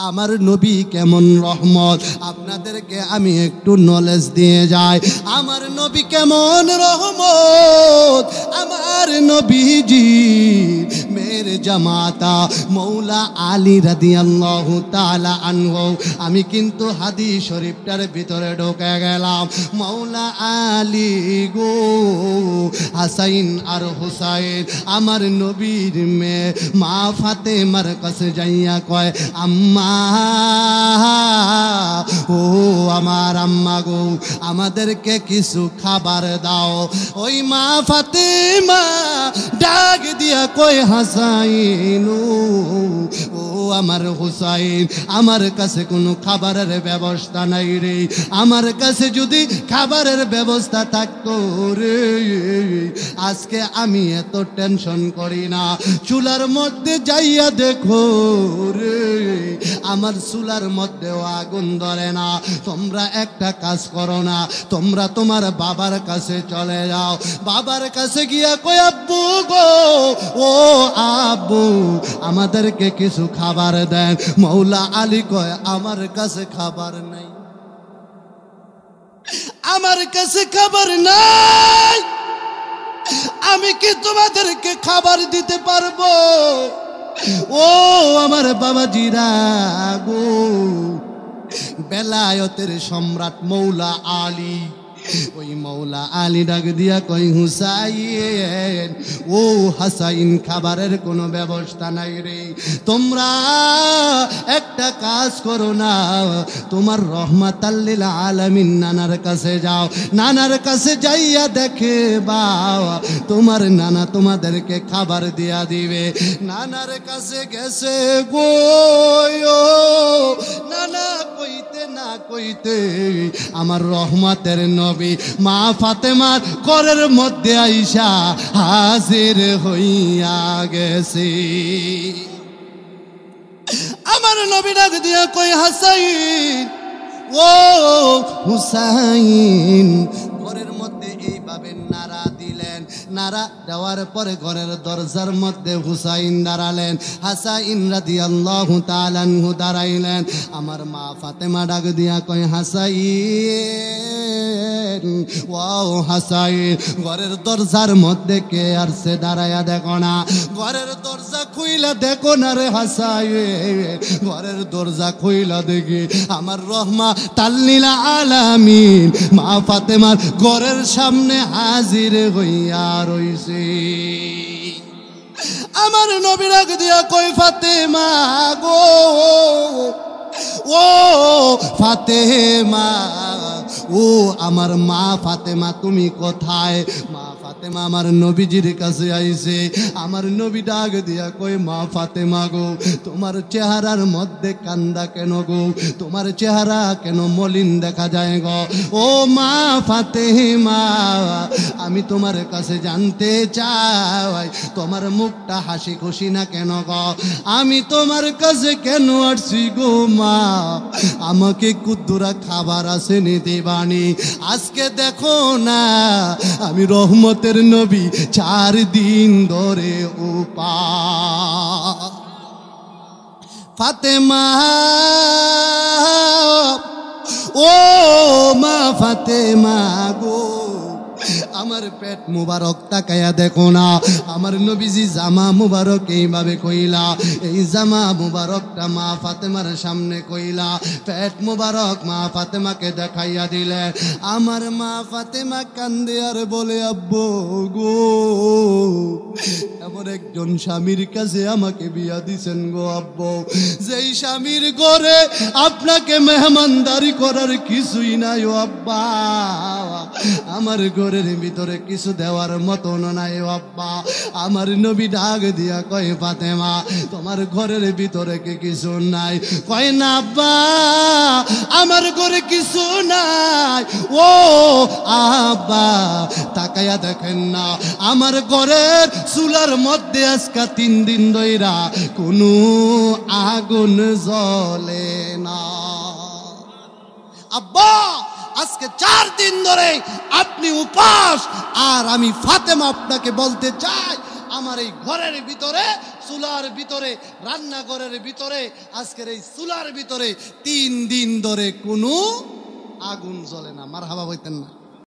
আমার নবী কেমন রহমত, আপনাদেরকে আমি একটু নলেজ দিয়ে যাই। আমার নবী কেমন রহমত, আমার নবীজি মেরে জামাতা মৌলা আলী রাদিয়াল্লাহু তাআলা আনহু। আমি কিন্তু হাদিস শরীফটার ভিতরে ঢুকে গেলাম। মৌলা আলী গো, হাসাইন আর হুসাইন আমার নবীর মেয়ে মা ফাতেমার কাছে যাইয়া কয়, আম্মা ও আমার আম্মা গো, আমাদেরকে কিছু খাবার দাও। ওই মা ফাতেমা ডাক দিয়া কয়, হাসাইন ও আমার হুসাইন, আমার কাছে কোনো খাবারের ব্যবস্থা নাই রে। আমার কাছে যদি খাবারের ব্যবস্থা থাকতো রে, আজকে আমি এত টেনশন করি না। চুলার মধ্যে যাইয়া দেখো রে, আমার চুলার মধ্যেও আগুন ধরে না। তোমরা একটা কাজ করো না, তোমরা তোমার বাবার কাছে চলে যাও। বাবার কাছে গিয়া কই, আব্বু গো, ও আব্বু, আমাদেরকে কিছু খাবার দেন। মৌলা আলী কয়, আমার কাছে খাবার নাই, আমার কাছে খাবার নাই, আমি কি তোমাদেরকে খাবার দিতে পারবো? ও আমার বাবাজিরা গো, বেলায়েতের সম্রাট মৌলা আলী, ওই মৌলা আলী ডাক দিয়া কই, হুসাইন ও হাসাইন, খাবারের কোনো ব্যবস্থা নাই রে। তোমরা একটা কাজ করো না, তোমার রহমাতাল লিল আলামিন নানার কাছে যাও। নানার কাছে যাইয়া দেখে বা তোমার নানা তোমাদেরকে খাবার দিয়া দিবে। নানার কাছে গেছে গো, নানা কইতে না কইতে আমার রহমতের নবী মা ফাতেমার ঘরের মধ্যে আইসা হাজির হইয়া গেছে। আমার নবী ডাক দিয়া কই, হাসাইন ও হুসাইন। ঘরের মধ্যে এইভাবে নাড়া দিলেন। নাড়া দেওয়ার পরে ঘরের দরজার মধ্যে হুসাইন দাঁড়ালেন। হাসাইন রাদিয়াল্লাহু তাআলা আনহু দাঁড়াইলেন। আমার মা ফাতেমা ডাক দিয়া কয়, হাসাইন ওয়াও হাসাইন। ঘরের দরজার মধ্যে কে আসছে দাঁড়ায়া দেখো না, ঘরের দরজা খুইলা দেখো না রে হাসাইন। ঘরের দরজা খুইলা দেখি আমার রহমা তাল্লিলা আলামিন মা ফাতেমার ঘরের সামনে হাজির হইয়া রইছে। আমার নবী ডাক দিয়া কই, ফাতেমা গো, ও ফাতেমা, ও আমার মা ফাতেমা, তুমি কোথায়? মা ফাতেমা আমার নবীজির কাছে আইছে। আমার নবী ডাক দিয়া কই, মা ফাতেমা গো, তোমার চেহারার মধ্যে কান্দা কেন গো? তোমার চেহারা কেন মলিন দেখা যায় গো? ও মা ফাতেমা, আমি তোমার কাছে জানতে চাই, তোমার মুখটা হাসি খুশি না কেন গো? আমি তোমার কাছে কেন আসছি গো মা? আমাকে কুদ্দুরা খাবার আছে নিতে বানি। আজকে দেখো না, আমি রহমতের নবী 4 দিন ধরে উপাস। ফাতেমা ও মা ফাতেমা গো, আমার পেট মুবারক তাকায়া দেখো না। আমার নবীজি জামা মুবারক এইভাবে কইলা, এই জামা মুবারকটা মা ফাতেমার সামনে কইলা, পেট মুবারক মা ফাতেমাকে দেখাইয়া দিলে। আমার মা ফাতেমা কান্দে আর বলে, আব্বু গো, এমন একজন স্বামীর কাছে আমাকে বিয়া দিছেন গো আব্বু, যেই স্বামীর ঘরে আপনাকে মেহমানদারি করার কিছুই নাই ও আব্বা। আমার ঘরের ভিতরে কিছু দেওয়ার মতন নাই ও আব্বা। আমার নবী ডাক দিয়া কয়, ফাতেমা তোমার ঘরের ভিতরে কি কিছু নাই? কয় না আব্বা, আমার ঘরে কিছু নাই। ও আব্বা, তাকায়া দেখেন না, আমার ঘরের চুলার মধ্যে আজকে 3 দিন ধইরা কোনো আগুন জ্বলে না। আব্বা, আজকে 4 দিন ধরে আপনি উপাস, আর আমি ফাতেমা আপনাকে বলতে চাই, আমার এই ঘরের ভিতরে চুলার ভিতরে, রান্নাঘরের ভিতরে, আজকের এই চুলার ভিতরে 3 দিন ধরে কোনো আগুন জ্বলে না। মারহাবা বলতেন না?